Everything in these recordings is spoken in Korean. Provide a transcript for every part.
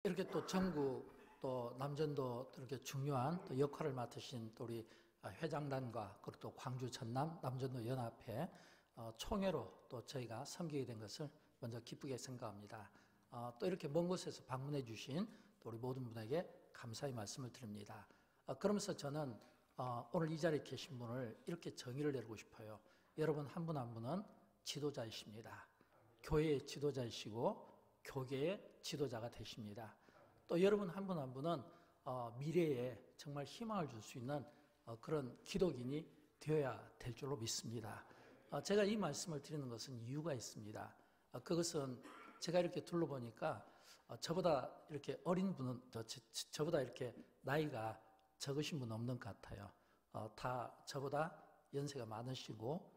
이렇게 또 전국 또 남전도 이렇게 중요한 또 역할을 맡으신 또 우리 회장단과 그리고 또 광주 전남 남전도 연합회 총회로 또 저희가 섬기게 된 것을 먼저 기쁘게 생각합니다. 또 이렇게 먼 곳에서 방문해 주신 또 우리 모든 분에게 감사의 말씀을 드립니다. 그러면서 저는 오늘 이 자리에 계신 분을 이렇게 정의를 내리고 싶어요. 여러분 한 분 한 분은 지도자이십니다. 교회의 지도자이시고 교계의 지도자가 되십니다. 또 여러분 한 분 한 분은 미래에 정말 희망을 줄 수 있는 그런 기독인이 되어야 될 줄로 믿습니다. 제가 이 말씀을 드리는 것은 이유가 있습니다. 그것은 제가 이렇게 둘러보니까 저보다 이렇게 어린 분은 저보다 이렇게 나이가 적으신 분 없는 것 같아요. 다 저보다 연세가 많으시고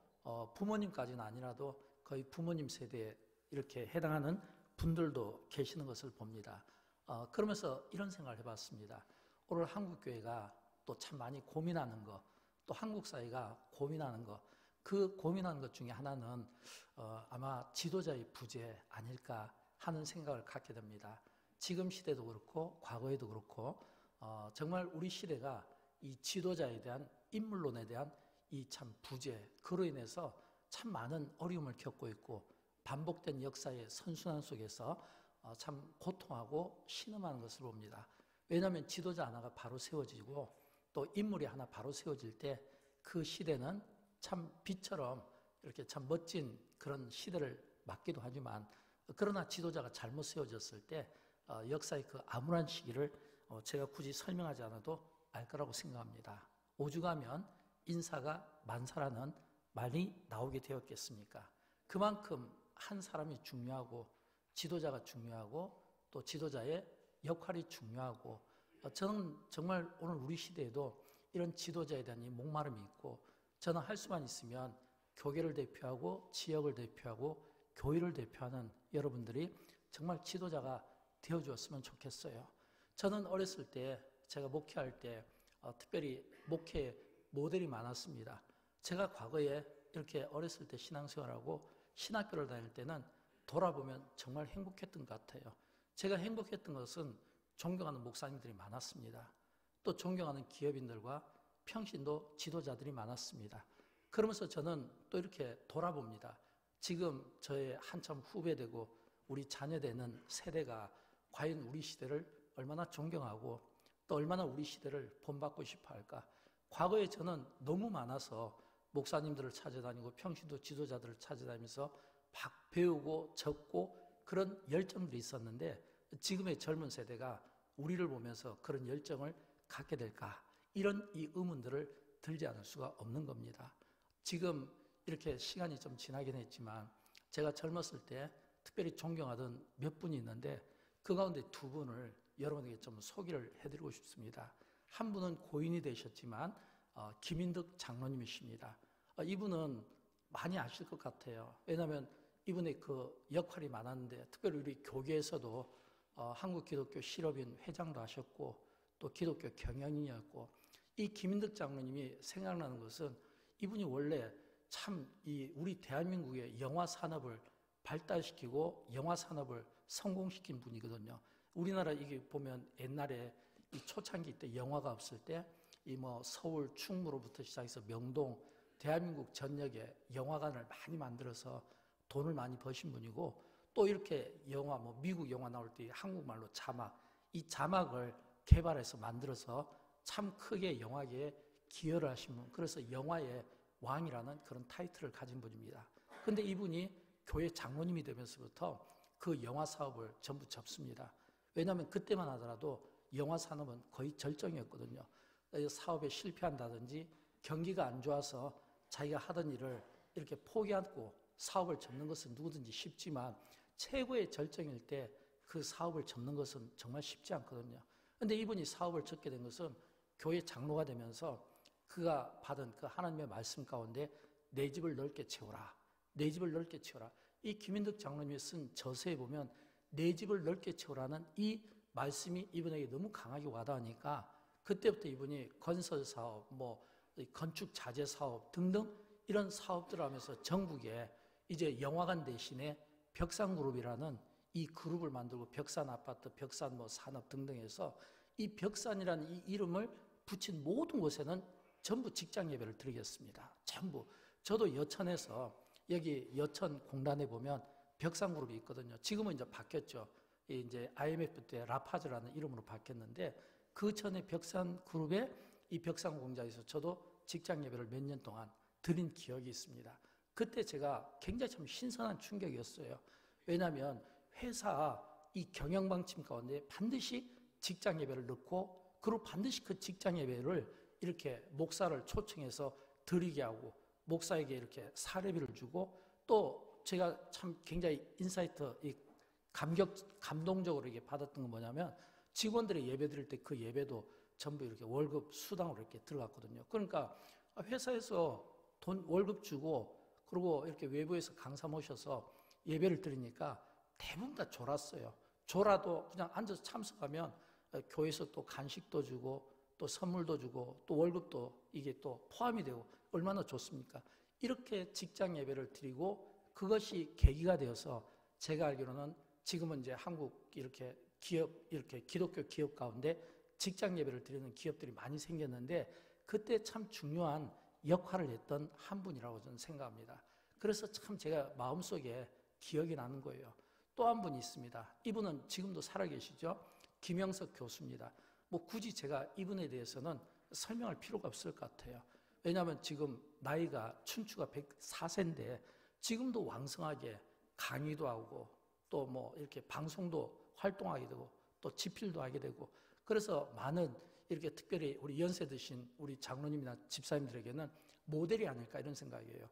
부모님까지는 아니라도 거의 부모님 세대에 이렇게 해당하는 분들도 계시는 것을 봅니다. 그러면서 이런 생각을 해봤습니다. 오늘 한국교회가 또 참 많이 고민하는 것, 또 한국 사회가 고민하는 것, 그 고민하는 것 중에 하나는 아마 지도자의 부재 아닐까 하는 생각을 갖게 됩니다. 지금 시대도 그렇고 과거에도 그렇고 정말 우리 시대가 이 지도자에 대한 인물론에 대한 이 참 부재, 그로 인해서 참 많은 어려움을 겪고 있고 반복된 역사의 선순환 속에서 참 고통하고 신음하는 것을 봅니다. 왜냐하면 지도자 하나가 바로 세워지고 또 인물이 하나 바로 세워질 때 그 시대는 참 빛처럼 이렇게 참 멋진 그런 시대를 맞기도 하지만 그러나 지도자가 잘못 세워졌을 때 역사의 그 암울한 시기를 제가 굳이 설명하지 않아도 알 거라고 생각합니다. 오죽하면 인사가 만사라는 말이 나오게 되었겠습니까? 그만큼 한 사람이 중요하고 지도자가 중요하고 또 지도자의 역할이 중요하고 저는 정말 오늘 우리 시대에도 이런 지도자에 대한 이 목마름이 있고 저는 할 수만 있으면 교계를 대표하고 지역을 대표하고 교회를 대표하는 여러분들이 정말 지도자가 되어주었으면 좋겠어요. 저는 어렸을 때 제가 목회할 때 특별히 목회 모델이 많았습니다. 제가 과거에 이렇게 어렸을 때 신앙생활하고 신학교를 다닐 때는 돌아보면 정말 행복했던 것 같아요. 제가 행복했던 것은 존경하는 목사님들이 많았습니다. 또 존경하는 기업인들과 평신도 지도자들이 많았습니다. 그러면서 저는 또 이렇게 돌아봅니다. 지금 저의 한참 후배되고 우리 자녀되는 세대가 과연 우리 시대를 얼마나 존경하고 또 얼마나 우리 시대를 본받고 싶어 할까. 과거에 저는 너무 많아서 목사님들을 찾아다니고 평신도 지도자들을 찾아다니면서 막 배우고 적고 그런 열정들이 있었는데 지금의 젊은 세대가 우리를 보면서 그런 열정을 갖게 될까 이런 이 의문들을 들지 않을 수가 없는 겁니다. 지금 이렇게 시간이 좀 지나긴 했지만 제가 젊었을 때 특별히 존경하던 몇 분이 있는데 그 가운데 두 분을 여러분에게 좀 소개를 해드리고 싶습니다. 한 분은 고인이 되셨지만 김인덕 장로님이십니다. 이분은 많이 아실 것 같아요. 왜냐하면 이분의 그 역할이 많았는데 특별히 우리 교계에서도 한국기독교 실업인 회장도 하셨고 또 기독교 경영인이었고 이 김인덕 장로님이 생각나는 것은 이분이 원래 참 이 우리 대한민국의 영화 산업을 발달시키고 영화 산업을 성공시킨 분이거든요. 우리나라 이게 보면 옛날에 이 초창기 때 영화가 없을 때 이 뭐 서울 충무로부터 시작해서 명동 대한민국 전역에 영화관을 많이 만들어서 돈을 많이 버신 분이고 또 이렇게 영화 뭐 미국 영화 나올 때 한국말로 자막 이 자막을 개발해서 만들어서 참 크게 영화계에 기여를 하신 분. 그래서 영화의 왕이라는 그런 타이틀을 가진 분입니다. 그런데 이분이 교회 장로님이 되면서부터 그 영화 사업을 전부 접습니다. 왜냐하면 그때만 하더라도 영화 산업은 거의 절정이었거든요. 사업에 실패한다든지 경기가 안 좋아서 자기가 하던 일을 이렇게 포기하고 사업을 접는 것은 누구든지 쉽지만 최고의 절정일 때 그 사업을 접는 것은 정말 쉽지 않거든요. 그런데 이분이 사업을 접게 된 것은 교회 장로가 되면서 그가 받은 그 하나님의 말씀 가운데 내 집을 넓게 채우라. 내 집을 넓게 채우라. 이 김인덕 장로님이 쓴 저서에 보면 내 집을 넓게 채우라는 이 말씀이 이분에게 너무 강하게 와닿으니까 그때부터 이분이 건설 사업, 뭐 건축 자재 사업 등등 이런 사업들을 하면서 전국에 이제 영화관 대신에 벽상그룹이라는 이 그룹을 만들고 벽산 아파트, 벽산 뭐 산업 등등 해서 이 벽산이라는 이 이름을 붙인 모든 곳에는 전부 직장 예배를 드리겠습니다. 전부. 저도 여천에서 여기 여천 공단에 보면 벽산 그룹이 있거든요. 지금은 이제 바뀌었죠. 이제 IMF 때 라파즈라는 이름으로 바뀌었는데 그 전에 벽산 그룹의 이 벽산 공장에서 저도 직장 예배를 몇 년 동안 드린 기억이 있습니다. 그때 제가 굉장히 참 신선한 충격이었어요. 왜냐하면 회사 이 경영 방침 가운데 반드시 직장 예배를 넣고 그리고 반드시 그 직장 예배를 이렇게 목사를 초청해서 드리게 하고 목사에게 이렇게 사례비를 주고 또 제가 참 굉장히 인사이트 감동적으로 이게 받았던 건 뭐냐면 직원들의 예배 드릴 때 그 예배도 전부 이렇게 월급 수당으로 이렇게 들어갔거든요. 그러니까 회사에서 돈 월급 주고 그리고 이렇게 외부에서 강사 모셔서 예배를 드리니까 대부분 다 졸았어요. 졸아도 그냥 앉아서 참석하면 교회에서 또 간식도 주고 또 선물도 주고 또 월급도 이게 또 포함이 되고 얼마나 좋습니까? 이렇게 직장 예배를 드리고 그것이 계기가 되어서 제가 알기로는 지금은 이제 한국 이렇게 기업, 이렇게 기독교 기업 가운데 직장 예배를 드리는 기업들이 많이 생겼는데 그때 참 중요한 역할을 했던 한 분이라고 저는 생각합니다. 그래서 참 제가 마음속에 기억이 나는 거예요. 또 한 분이 있습니다. 이분은 지금도 살아계시죠? 김영석 교수입니다. 뭐 굳이 제가 이분에 대해서는 설명할 필요가 없을 것 같아요. 왜냐하면 지금 나이가 춘추가 104세인데 지금도 왕성하게 강의도 하고 또 뭐 이렇게 방송도 활동하게 되고 또 집필도 하게 되고 그래서 많은 이렇게 특별히 우리 연세 드신 우리 장로님이나 집사님들에게는 모델이 아닐까 이런 생각이에요.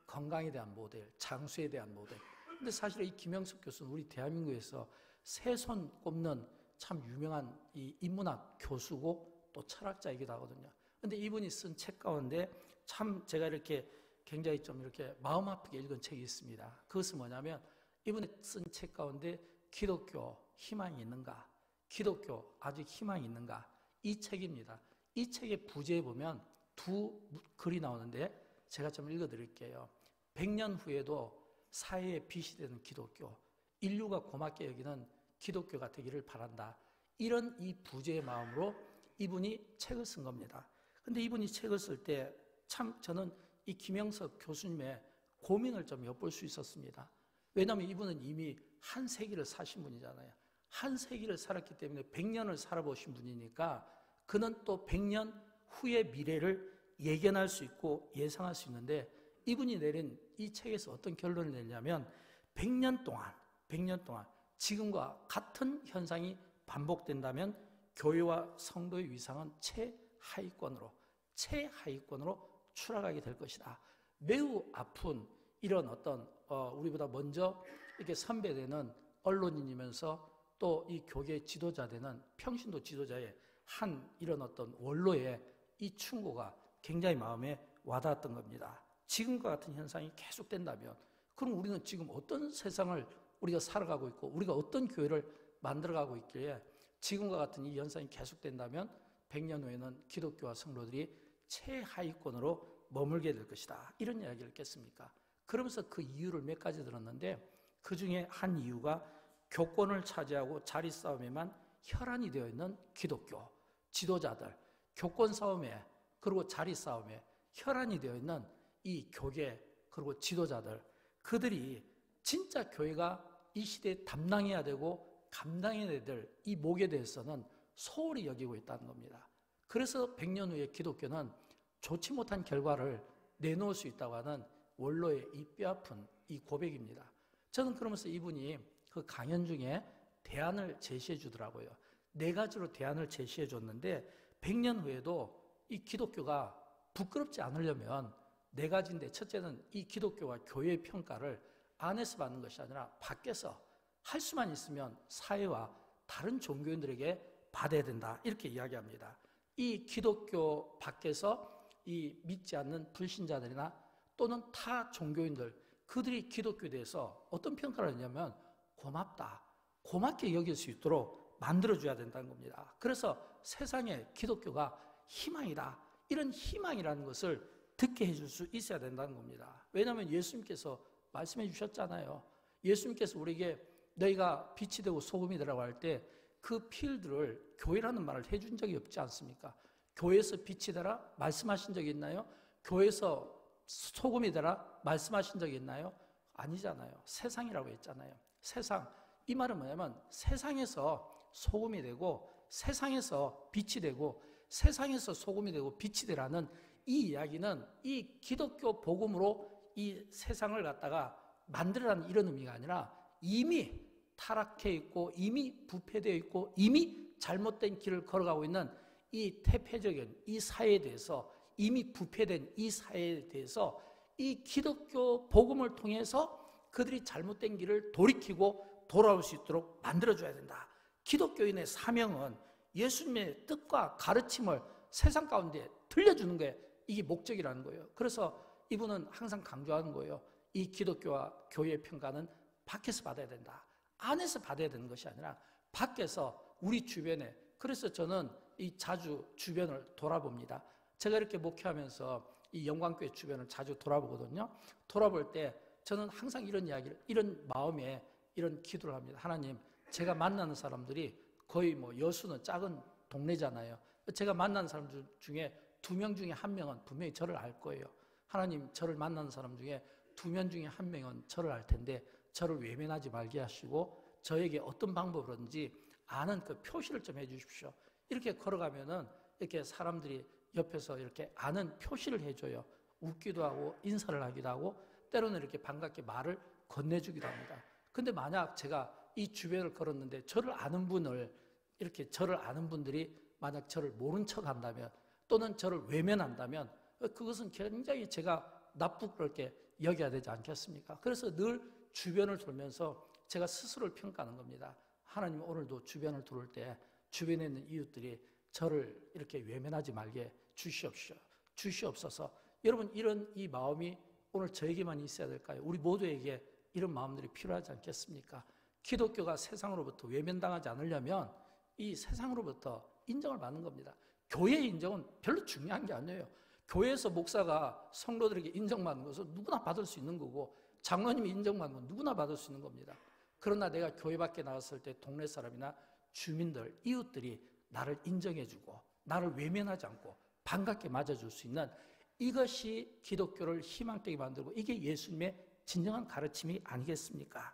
건강에 대한 모델, 장수에 대한 모델. 근데 사실 이 김영석 교수는 우리 대한민국에서 새손 꼽는 참 유명한 이 인문학 교수고 또 철학자이기도 하거든요. 근데 이분이 쓴 책 가운데 참 제가 이렇게 굉장히 좀 이렇게 마음 아프게 읽은 책이 있습니다. 그것은 뭐냐면 이분이 쓴 책 가운데 기독교 희망이 있는가? 기독교 아직 희망이 있는가? 이 책입니다. 이 책의 부제에 보면 두 글이 나오는데 제가 좀 읽어드릴게요. 100년 후에도 사회의 빛이 되는 기독교, 인류가 고맙게 여기는 기독교가 되기를 바란다. 이런 이 부제의 마음으로 이분이 책을 쓴 겁니다. 근데 이분이 책을 쓸 때 참 저는 이 김영석 교수님의 고민을 좀 엿볼 수 있었습니다. 왜냐하면 이분은 이미 한 세기를 사신 분이잖아요. 한 세기를 살았기 때문에 100년을 살아보신 분이니까 그는 또 100년 후의 미래를 예견할 수 있고 예상할 수 있는데 이분이 내린 이 책에서 어떤 결론을 내냐면 100년 동안 지금과 같은 현상이 반복된다면 교회와 성도의 위상은 최하위권으로 추락하게 될 것이다. 매우 아픈 이런 어떤 우리보다 먼저 이렇게 선배되는 언론인이면서 또 이 교계 지도자 되는 평신도 지도자의 한 이런 어떤 원로의 이 충고가 굉장히 마음에 와닿았던 겁니다. 지금과 같은 현상이 계속된다면 그럼 우리는 지금 어떤 세상을 우리가 살아가고 있고 우리가 어떤 교회를 만들어가고 있기에 지금과 같은 이 현상이 계속된다면 100년 후에는 기독교와 성도들이 최하위권으로 머물게 될 것이다. 이런 이야기를 했겠습니까? 그러면서 그 이유를 몇 가지 들었는데 그 중에 한 이유가 교권을 차지하고 자리 싸움에만 혈안이 되어 있는 기독교 지도자들, 교권 싸움에 그리고 자리 싸움에 혈안이 되어 있는 이 교계 그리고 지도자들 그들이 진짜 교회가 이 시대에 담당해야 되고 감당해야 될 이 목에 대해서는 소홀히 여기고 있다는 겁니다. 그래서 100년 후에 기독교는 좋지 못한 결과를 내놓을 수 있다고 하는 원로의 이 뼈아픈 이 고백입니다. 저는 그러면서 이분이 그 강연 중에 대안을 제시해 주더라고요. 4가지로 대안을 제시해 줬는데 100년 후에도 이 기독교가 부끄럽지 않으려면 4가지인데 첫째는 이 기독교와 교회의 평가를 안에서 받는 것이 아니라 밖에서 할 수만 있으면 사회와 다른 종교인들에게 받아야 된다. 이렇게 이야기합니다. 이 기독교 밖에서 이 믿지 않는 불신자들이나 또는 타 종교인들 그들이 기독교에 대해서 어떤 평가를 하냐면 고맙다. 고맙게 여길 수 있도록 만들어줘야 된다는 겁니다. 그래서 세상에 기독교가 희망이다. 이런 희망이라는 것을 듣게 해줄 수 있어야 된다는 겁니다. 왜냐하면 예수님께서 말씀해 주셨잖아요. 예수님께서 우리에게 너희가 빛이 되고 소금이 되라고 할 때 그 필드를 교회라는 말을 해준 적이 없지 않습니까? 교회에서 빛이 되라 말씀하신 적이 있나요? 교회에서 소금이 되라 말씀하신 적이 있나요? 아니잖아요. 세상이라고 했잖아요. 세상. 이 말은 뭐냐면 세상에서 소금이 되고 세상에서 빛이 되고 세상에서 소금이 되고 빛이 되라는 이 이야기는 이 기독교 복음으로 이 세상을 갖다가 만들어라는 이런 의미가 아니라 이미 타락해 있고 이미 부패되어 있고 이미 잘못된 길을 걸어가고 있는 이 태폐적인 이 사회에 대해서 이미 부패된 이 사회에 대해서 이 기독교 복음을 통해서 그들이 잘못된 길을 돌이키고 돌아올 수 있도록 만들어줘야 된다. 기독교인의 사명은 예수님의 뜻과 가르침을 세상 가운데 들려주는 게 이게 목적이라는 거예요. 그래서 이분은 항상 강조하는 거예요. 이 기독교와 교회의 평가는 밖에서 받아야 된다. 안에서 받아야 되는 것이 아니라 밖에서 우리 주변에. 그래서 저는 이 자주 주변을 돌아봅니다. 제가 이렇게 목회하면서 이 영광교회 주변을 자주 돌아보거든요. 돌아볼 때 저는 항상 이런 이야기를, 이런 마음에 이런 기도를 합니다. 하나님, 제가 만나는 사람들이 거의 뭐 여수는 작은 동네잖아요. 제가 만나는 사람들 중에 2명 중에 1명은 분명히 저를 알 거예요. 하나님, 저를 만나는 사람 중에 2명 중에 1명은 저를 알 텐데 저를 외면하지 말게 하시고 저에게 어떤 방법으로든지 아는 그 표시를 좀 해주십시오. 이렇게 걸어가면은 이렇게 사람들이 옆에서 이렇게 아는 표시를 해줘요. 웃기도 하고 인사를 하기도 하고 때로는 이렇게 반갑게 말을 건네주기도 합니다. 근데 만약 제가 이 주변을 걸었는데 저를 아는 분을 이렇게 저를 아는 분들이 만약 저를 모른 척 한다면 또는 저를 외면한다면 그것은 굉장히 제가 나쁘게 여겨야 되지 않겠습니까? 그래서 늘 주변을 돌면서 제가 스스로를 평가하는 겁니다. 하나님, 오늘도 주변을 돌을 때 주변에 있는 이웃들이 저를 이렇게 외면하지 말게 주시옵소서. 여러분, 이런 이 마음이 오늘 저에게만 있어야 될까요? 우리 모두에게 이런 마음들이 필요하지 않겠습니까? 기독교가 세상으로부터 외면당하지 않으려면 이 세상으로부터 인정을 받는 겁니다. 교회의 인정은 별로 중요한 게 아니에요. 교회에서 목사가 성도들에게 인정받는 것은 누구나 받을 수 있는 거고 장로님이 인정받는 건 누구나 받을 수 있는 겁니다. 그러나 내가 교회 밖에 나갔을 때 동네 사람이나 주민들, 이웃들이 나를 인정해주고 나를 외면하지 않고 반갑게 맞아줄 수 있는 이것이 기독교를 희망되게 만들고 이게 예수님의 진정한 가르침이 아니겠습니까?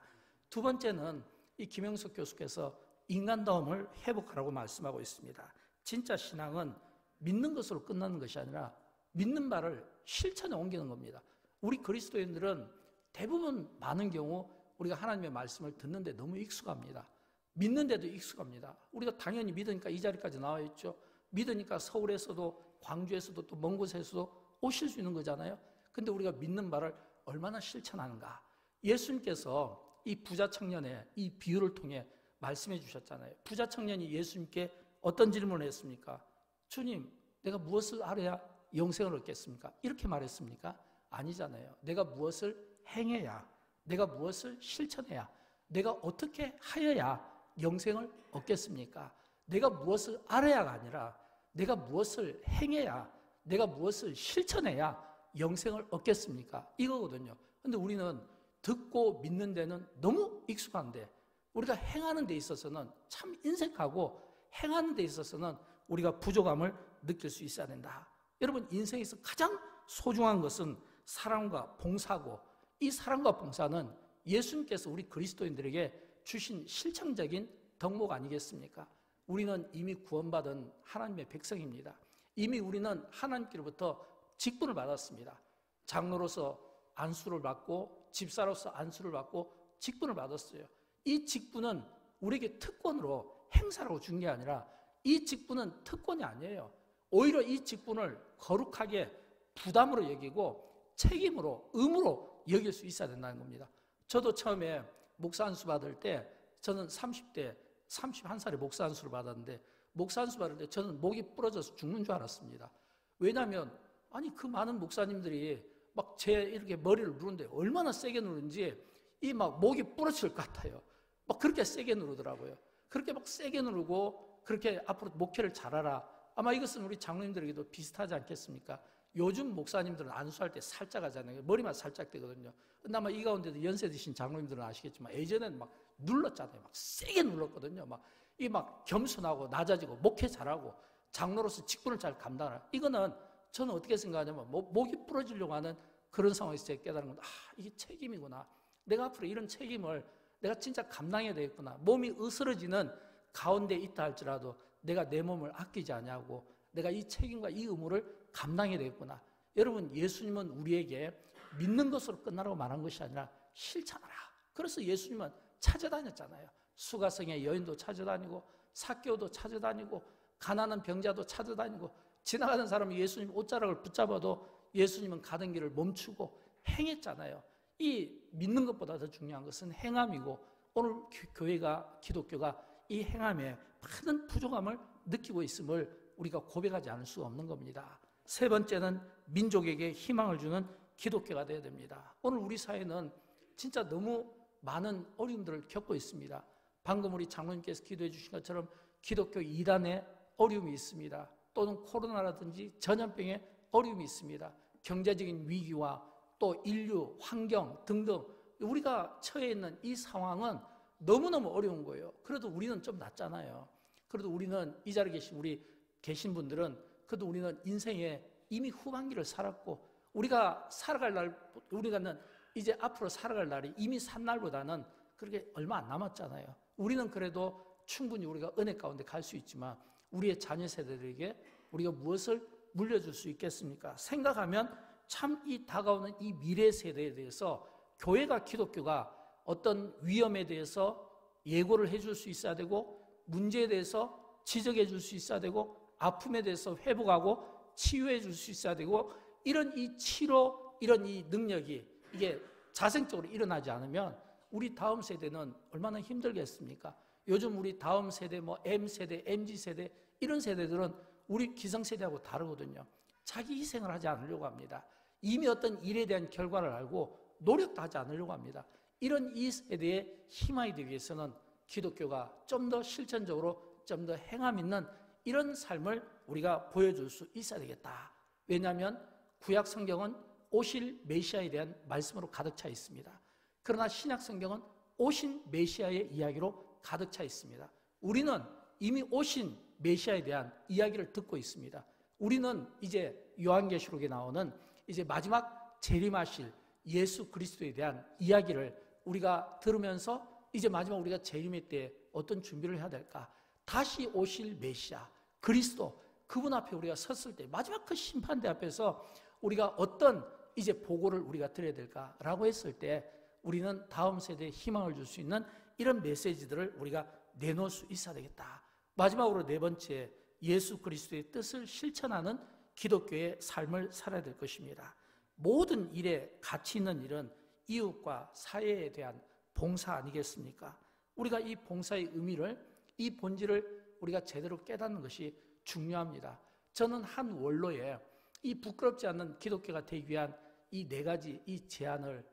두 번째는 이 김영석 교수께서 인간다움을 회복하라고 말씀하고 있습니다. 진짜 신앙은 믿는 것으로 끝나는 것이 아니라 믿는 바를 실천에 옮기는 겁니다. 우리 그리스도인들은 대부분 많은 경우 우리가 하나님의 말씀을 듣는데 너무 익숙합니다. 믿는데도 익숙합니다. 우리가 당연히 믿으니까 이 자리까지 나와 있죠. 믿으니까 서울에서도 광주에서도 또 먼 곳에서도 오실 수 있는 거잖아요. 근데 우리가 믿는 바를 얼마나 실천하는가. 예수님께서 이 부자 청년의 이 비유를 통해 말씀해 주셨잖아요. 부자 청년이 예수님께 어떤 질문을 했습니까? 주님, 내가 무엇을 알아야 영생을 얻겠습니까? 이렇게 말했습니까? 아니잖아요. 내가 무엇을 행해야, 내가 무엇을 실천해야, 내가 어떻게 하여야 영생을 얻겠습니까? 내가 무엇을 알아야가 아니라 내가 무엇을 행해야, 내가 무엇을 실천해야 영생을 얻겠습니까? 이거거든요. 근데 우리는 듣고 믿는 데는 너무 익숙한데 우리가 행하는 데 있어서는 참 인색하고 행하는 데 있어서는 우리가 부족함을 느낄 수 있어야 된다. 여러분, 인생에서 가장 소중한 것은 사랑과 봉사고 이 사랑과 봉사는 예수님께서 우리 그리스도인들에게 주신 실천적인 덕목 아니겠습니까? 우리는 이미 구원받은 하나님의 백성입니다. 이미 우리는 하나님께로부터 직분을 받았습니다. 장로로서 안수를 받고 집사로서 안수를 받고 직분을 받았어요. 이 직분은 우리에게 특권으로 행사라고 준 게 아니라 이 직분은 특권이 아니에요. 오히려 이 직분을 거룩하게 부담으로 여기고 책임으로, 의무로 여길 수 있어야 된다는 겁니다. 저도 처음에 목사 안수 받을 때 저는 30대 31살에 목사 안수를 받았는데 목사 안수 받을 때 저는 목이 부러져서 죽는 줄 알았습니다. 왜냐하면 아니 그 많은 목사님들이 막 제 이렇게 머리를 누르는데 얼마나 세게 누르는지 이 막 목이 부러질 것 같아요. 막 그렇게 세게 누르더라고요. 그렇게 막 세게 누르고 그렇게 앞으로 목회를 잘하라. 아마 이것은 우리 장로님들에게도 비슷하지 않겠습니까? 요즘 목사님들은 안수할 때 살짝 하잖아요. 머리만 살짝 되거든요. 근데 아마 이 가운데도 연세 드신 장로님들은 아시겠지만 예전에는 막 눌렀잖아요. 막 세게 눌렀거든요. 막 겸손하고 낮아지고 목회 잘하고 장로로서 직분을 잘 감당하라. 이거는 저는 어떻게 생각하냐면 목이 부러지려고 하는 그런 상황에서 제가 깨달은 건 이게 책임이구나. 내가 앞으로 이런 책임을 내가 진짜 감당해야 되겠구나. 몸이 으스러지는 가운데 있다 할지라도 내가 내 몸을 아끼지 않냐고 내가 이 책임과 이 의무를 감당해야 되겠구나. 여러분, 예수님은 우리에게 믿는 것으로 끝나라고 말한 것이 아니라 실천하라. 그래서 예수님은 찾아다녔잖아요. 수가성의 여인도 찾아다니고 삭개오도 찾아다니고 가난한 병자도 찾아다니고 지나가는 사람이 예수님 옷자락을 붙잡아도 예수님은 가던 길을 멈추고 행했잖아요. 이 믿는 것보다 더 중요한 것은 행함이고 오늘 교회가 기독교가 이 행함에 많은 부족함을 느끼고 있음을 우리가 고백하지 않을 수가 없는 겁니다. 세 번째는 민족에게 희망을 주는 기독교가 되어야 됩니다. 오늘 우리 사회는 진짜 너무 많은 어려움들을 겪고 있습니다. 방금 우리 장로님께서 기도해 주신 것처럼 기독교 이단에 어려움이 있습니다. 또는 코로나라든지 전염병에 어려움이 있습니다. 경제적인 위기와 또 인류, 환경 등등 우리가 처해 있는 이 상황은 너무너무 어려운 거예요. 그래도 우리는 좀 낫잖아요. 그래도 우리는 이 자리에 계신 분들은 그래도 우리는 인생의 이미 후반기를 살았고 우리가 우리가는 이제 앞으로 살아갈 날이 이미 산 날보다는 그렇게 얼마 안 남았잖아요. 우리는 그래도 충분히 우리가 은혜 가운데 갈 수 있지만 우리의 자녀 세대들에게 우리가 무엇을 물려줄 수 있겠습니까? 생각하면 참 이 다가오는 이 미래 세대에 대해서 교회가 기독교가 어떤 위험에 대해서 예고를 해줄 수 있어야 되고 문제에 대해서 지적해 줄 수 있어야 되고 아픔에 대해서 회복하고 치유해 줄 수 있어야 되고 이런 이 치료, 이런 이 능력이 이게 자생적으로 일어나지 않으면 우리 다음 세대는 얼마나 힘들겠습니까? 요즘 우리 다음 세대, M세대, MZ세대 이런 세대들은 우리 기성세대하고 다르거든요. 자기 희생을 하지 않으려고 합니다. 이미 어떤 일에 대한 결과를 알고 노력도 하지 않으려고 합니다. 이런 이 세대의 희망이 되기 위해서는 기독교가 좀 더 실천적으로 좀 더 행함 있는 이런 삶을 우리가 보여줄 수 있어야 되겠다. 왜냐하면 구약 성경은 오실 메시아에 대한 말씀으로 가득 차 있습니다. 그러나 신약 성경은 오신 메시아의 이야기로 가득 차 있습니다. 우리는 이미 오신 메시아에 대한 이야기를 듣고 있습니다. 우리는 이제 요한계시록에 나오는 이제 마지막 재림하실 예수 그리스도에 대한 이야기를 우리가 들으면서 이제 마지막 우리가 재림의 때 어떤 준비를 해야 될까? 다시 오실 메시아 그리스도 그분 앞에 우리가 섰을 때 마지막 그 심판대 앞에서 우리가 어떤 이제 보고를 우리가 드려야 될까라고 했을 때 우리는 다음 세대에 희망을 줄 수 있는 이런 메시지들을 우리가 내놓을 수 있어야 되겠다. 마지막으로 네 번째, 예수 그리스도의 뜻을 실천하는 기독교의 삶을 살아야 될 것입니다. 모든 일에 가치 있는 일은 이웃과 사회에 대한 봉사 아니겠습니까? 우리가 이 봉사의 의미를, 이 본질을 우리가 제대로 깨닫는 것이 중요합니다. 저는 한 원로에 이 부끄럽지 않는 기독교가 되기 위한 이 네 가지 이 제안을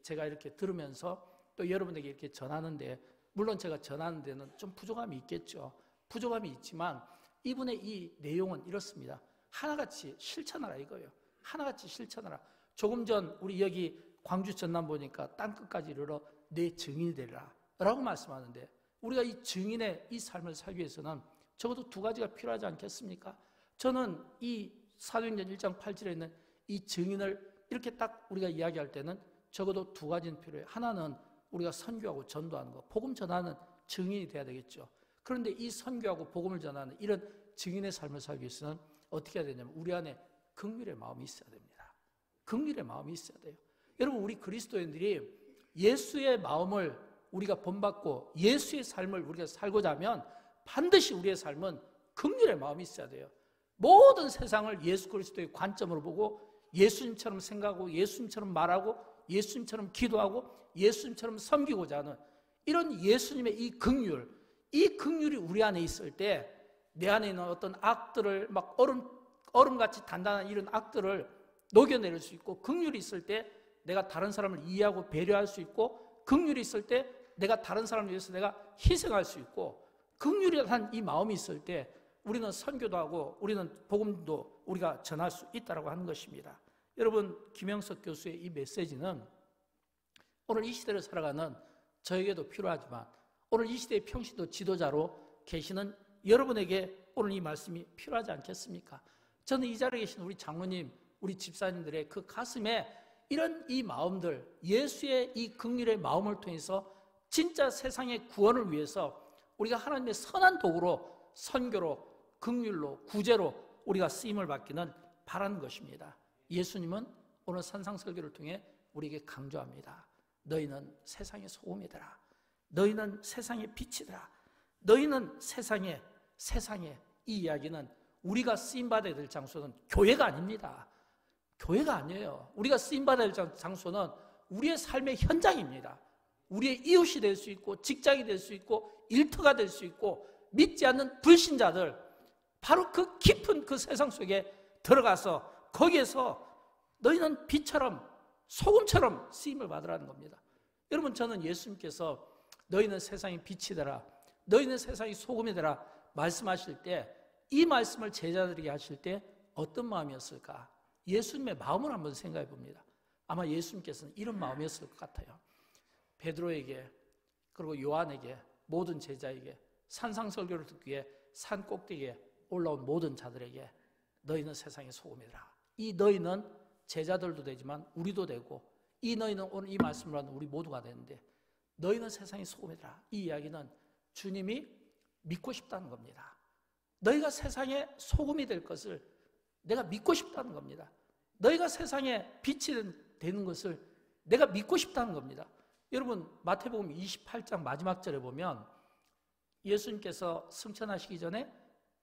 제가 이렇게 들으면서 또 여러분에게 이렇게 전하는데, 물론 제가 전하는 데는 좀 부족함이 있겠죠. 부족함이 있지만 이분의 이 내용은 이렇습니다. 하나같이 실천하라 이거예요. 하나같이 실천하라. 조금 전 우리 여기 광주 전남 보니까 땅끝까지 이르러 내 증인이 되리라 라고 말씀하는데, 우리가 이 증인의 이 삶을 살기 위해서는 적어도 두 가지가 필요하지 않겠습니까? 저는 이 사도행전 1장 8절에 있는 이 증인을 이렇게 딱 우리가 이야기할 때는 적어도 두 가지는 필요해요. 하나는 우리가 선교하고 전도하는 거, 복음 전하는 증인이 돼야 되겠죠. 그런데 이 선교하고 복음을 전하는 이런 증인의 삶을 살기 위해서는 어떻게 해야 되냐면 우리 안에 긍휼의 마음이 있어야 됩니다. 긍휼의 마음이 있어야 돼요. 여러분, 우리 그리스도인들이 예수의 마음을 우리가 본받고 예수의 삶을 우리가 살고자 하면 반드시 우리의 삶은 긍휼의 마음이 있어야 돼요. 모든 세상을 예수 그리스도의 관점으로 보고 예수님처럼 생각하고 예수님처럼 말하고 예수님처럼 기도하고 예수님처럼 섬기고자 하는 이런 예수님의 이 긍휼, 이 긍휼이 우리 안에 있을 때 내 안에 있는 어떤 악들을 막 얼음같이 단단한 이런 악들을 녹여내릴 수 있고, 긍휼이 있을 때 내가 다른 사람을 이해하고 배려할 수 있고, 긍휼이 있을 때 내가 다른 사람을 위해서 내가 희생할 수 있고, 긍휼이란 이 마음이 있을 때 우리는 선교도 하고 우리는 복음도 우리가 전할 수 있다고 하는 것입니다. 여러분, 김영석 교수의 이 메시지는 오늘 이 시대를 살아가는 저에게도 필요하지만 오늘 이 시대의 평신도 지도자로 계시는 여러분에게 오늘 이 말씀이 필요하지 않겠습니까? 저는 이 자리에 계신 우리 장로님, 우리 집사님들의 그 가슴에 이런 이 마음들, 예수의 이 긍휼의 마음을 통해서 진짜 세상의 구원을 위해서 우리가 하나님의 선한 도구로 선교로, 긍휼로, 구제로 우리가 쓰임을 받기는 바라는 것입니다. 예수님은 오늘 산상설교를 통해 우리에게 강조합니다. 너희는 세상의 소금이더라. 너희는 세상의 빛이더라. 너희는 세상의 이 이야기는 우리가 쓰임받아야 될 장소는 교회가 아닙니다. 교회가 아니에요. 우리가 쓰임받아야 될 장소는 우리의 삶의 현장입니다. 우리의 이웃이 될 수 있고 직장이 될 수 있고 일터가 될 수 있고 믿지 않는 불신자들, 바로 그 깊은 그 세상 속에 들어가서 거기에서 너희는 빛처럼 소금처럼 쓰임을 받으라는 겁니다. 여러분, 저는 예수님께서 너희는 세상의 빛이더라, 너희는 세상의 소금이더라 말씀하실 때 이 말씀을 제자들에게 하실 때 어떤 마음이었을까? 예수님의 마음을 한번 생각해 봅니다. 아마 예수님께서는 이런 마음이었을 것 같아요. 베드로에게 그리고 요한에게 모든 제자에게 산상설교를 듣기 위해 산 꼭대기에 올라온 모든 자들에게 너희는 세상의 소금이더라. 이 너희는 제자들도 되지만 우리도 되고 이 너희는 오늘 이 말씀을 하는 우리 모두가 되는데 너희는 세상의 소금이더라. 이 이야기는 주님이 믿고 싶다는 겁니다. 너희가 세상의 소금이 될 것을 내가 믿고 싶다는 겁니다. 너희가 세상의 빛이 되는 것을 내가 믿고 싶다는 겁니다. 여러분, 마태복음 28장 마지막 절에 보면 예수님께서 승천하시기 전에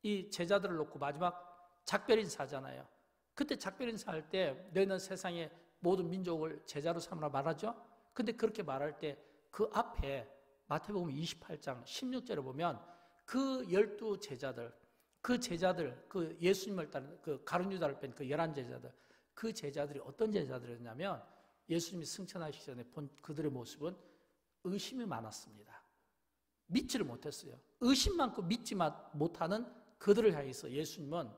이 제자들을 놓고 마지막 작별 인사하잖아요. 그때 작별 인사할 때 너희는 세상의 모든 민족을 제자로 삼으라 말하죠. 근데 그렇게 말할 때 그 앞에 마태복음 28장 16절에 보면 그 12 제자들, 그 예수님을 따른 그 가룟 유다를 뺀 그 11제자들, 그 제자들이 어떤 제자들이었냐면 예수님이 승천하시기 전에 본 그들의 모습은 의심이 많았습니다. 믿지를 못했어요. 의심 많고 믿지 못하는 그들을 향해서 예수님은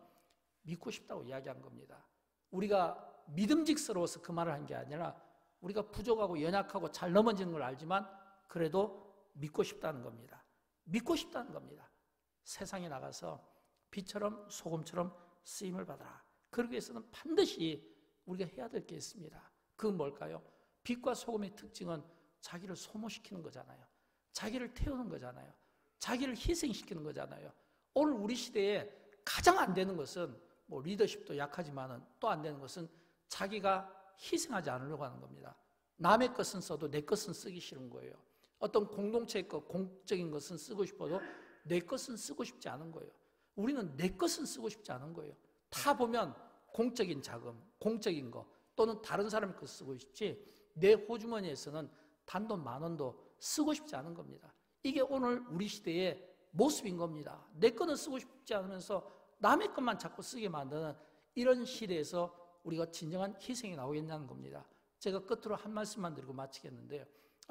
믿고 싶다고 이야기한 겁니다. 우리가 믿음직스러워서 그 말을 한 게 아니라 우리가 부족하고 연약하고 잘 넘어지는 걸 알지만 그래도 믿고 싶다는 겁니다. 믿고 싶다는 겁니다. 세상에 나가서 빛처럼 소금처럼 쓰임을 받아라. 그러기 위해서는 반드시 우리가 해야 될 게 있습니다. 그건 뭘까요? 빛과 소금의 특징은 자기를 소모시키는 거잖아요. 자기를 태우는 거잖아요. 자기를 희생시키는 거잖아요. 오늘 우리 시대에 가장 안 되는 것은 뭐 리더십도 약하지만은 또 안 되는 것은 자기가 희생하지 않으려고 하는 겁니다. 남의 것은 써도 내 것은 쓰기 싫은 거예요. 어떤 공동체의 것, 공적인 것은 쓰고 싶어도 내 것은 쓰고 싶지 않은 거예요. 우리는 내 것은 쓰고 싶지 않은 거예요. 다 보면 공적인 자금, 공적인 거 또는 다른 사람의 것 쓰고 싶지 내 호주머니에서는 단돈 10,000원도 쓰고 싶지 않은 겁니다. 이게 오늘 우리 시대의 모습인 겁니다. 내 거는 쓰고 싶지 않으면서 남의 것만 자꾸 쓰게 만드는 이런 시대에서 우리가 진정한 희생이 나오겠냐는 겁니다. 제가 끝으로 한 말씀만 드리고 마치겠는데요.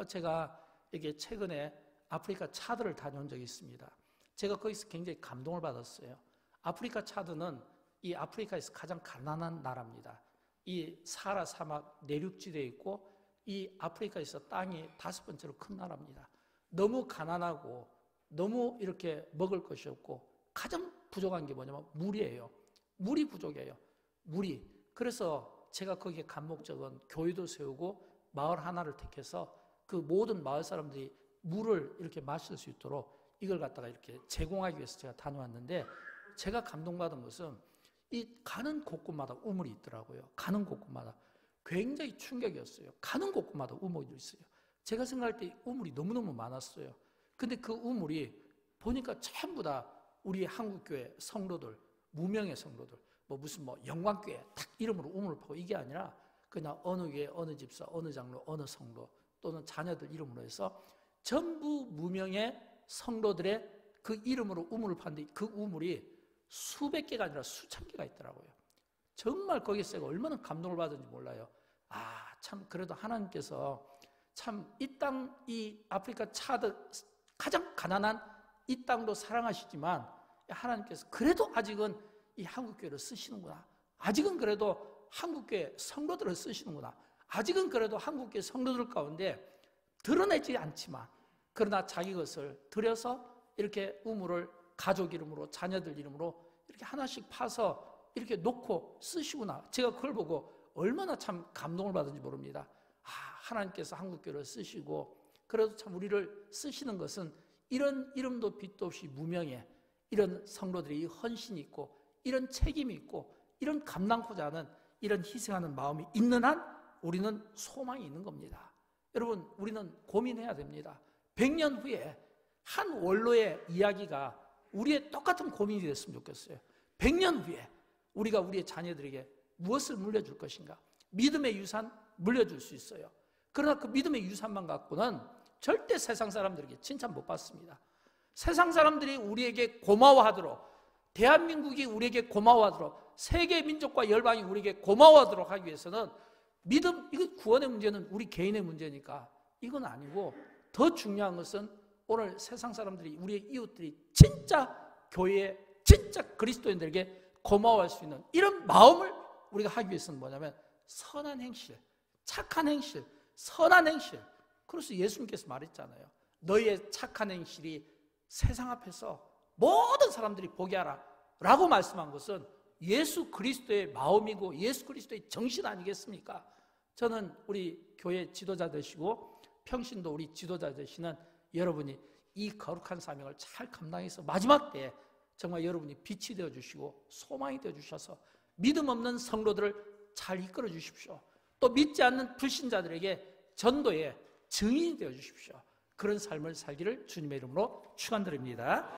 제가 이게 최근에 아프리카 차드를 다녀온 적이 있습니다. 제가 거기서 굉장히 감동을 받았어요. 아프리카 차드는 이 아프리카에서 가장 가난한 나라입니다. 이 사하라 사막 내륙지대에 있고 이 아프리카에서 땅이 5번째로 큰 나라입니다. 너무 가난하고 너무 이렇게 먹을 것이 없고 가장 부족한 게 뭐냐면 물이에요. 물이 부족해요. 물이. 그래서 제가 거기에 간 목적은 교회도 세우고 마을 하나를 택해서 그 모든 마을 사람들이 물을 이렇게 마실 수 있도록 이걸 갖다가 이렇게 제공하기 위해서 제가 다녀왔는데 제가 감동받은 것은 이 가는 곳곳마다 우물이 있더라고요. 가는 곳곳마다. 굉장히 충격이었어요. 가는 곳곳마다 우물이 있어요. 제가 생각할 때 우물이 너무너무 많았어요. 근데 그 우물이 보니까 전부 다 우리 한국교회 성도들, 무명의 성도들, 무슨 영광교회 딱 이름으로 우물을 파고 이게 아니라 그냥 어느 교회, 어느 집사, 어느 장로, 어느 성도 또는 자녀들 이름으로 해서 전부 무명의 성도들의 그 이름으로 우물을 파는데 그 우물이 수백 개가 아니라 수천 개가 있더라고요. 정말 거기서 제가 얼마나 감동을 받은지 몰라요. 참 그래도 하나님께서 참 이 땅, 이 아프리카 차드 가장 가난한 이 땅도 사랑하시지만 하나님께서 그래도 아직은 이 한국교회를 쓰시는구나. 아직은 그래도 한국교회 성도들을 쓰시는구나. 아직은 그래도 한국교회 성도들 가운데 드러내지 않지만 그러나 자기 것을 들여서 이렇게 우물을 가족 이름으로 자녀들 이름으로 이렇게 하나씩 파서 이렇게 놓고 쓰시구나. 제가 그걸 보고 얼마나 참 감동을 받은지 모릅니다. 하나님께서 한국교회를 쓰시고 그래도 참 우리를 쓰시는 것은 이런 이름도 빛도 없이 무명의 이런 성도들이 헌신이 있고 이런 책임이 있고 이런 감당코자 하는 이런 희생하는 마음이 있는 한 우리는 소망이 있는 겁니다. 여러분, 우리는 고민해야 됩니다. 100년 후에 한 원로의 이야기가 우리의 똑같은 고민이 됐으면 좋겠어요. 100년 후에 우리가 우리의 자녀들에게 무엇을 물려줄 것인가? 믿음의 유산 물려줄 수 있어요. 그러나 그 믿음의 유산만 갖고는 절대 세상 사람들에게 칭찬 못 받습니다. 세상 사람들이 우리에게 고마워하도록, 대한민국이 우리에게 고마워하도록, 세계 민족과 열방이 우리에게 고마워하도록 하기 위해서는 믿음, 이거 구원의 문제는 우리 개인의 문제니까 이건 아니고 더 중요한 것은 오늘 세상 사람들이, 우리의 이웃들이 진짜 교회에, 진짜 그리스도인들에게 고마워할 수 있는 이런 마음을 우리가 하기 위해서는 뭐냐면 선한 행실, 착한 행실, 선한 행실. 그래서 예수님께서 말했잖아요. 너희의 착한 행실이 세상 앞에서 모든 사람들이 보게 하라 라고 말씀한 것은 예수 그리스도의 마음이고 예수 그리스도의 정신 아니겠습니까? 저는 우리 교회 지도자 되시고 평신도 우리 지도자 되시는 여러분이 이 거룩한 사명을 잘 감당해서 마지막 때에 정말 여러분이 빛이 되어주시고 소망이 되어주셔서 믿음 없는 성도들을 잘 이끌어 주십시오. 또 믿지 않는 불신자들에게 전도의 증인이 되어주십시오. 그런 삶을 살기를 주님의 이름으로 축원드립니다.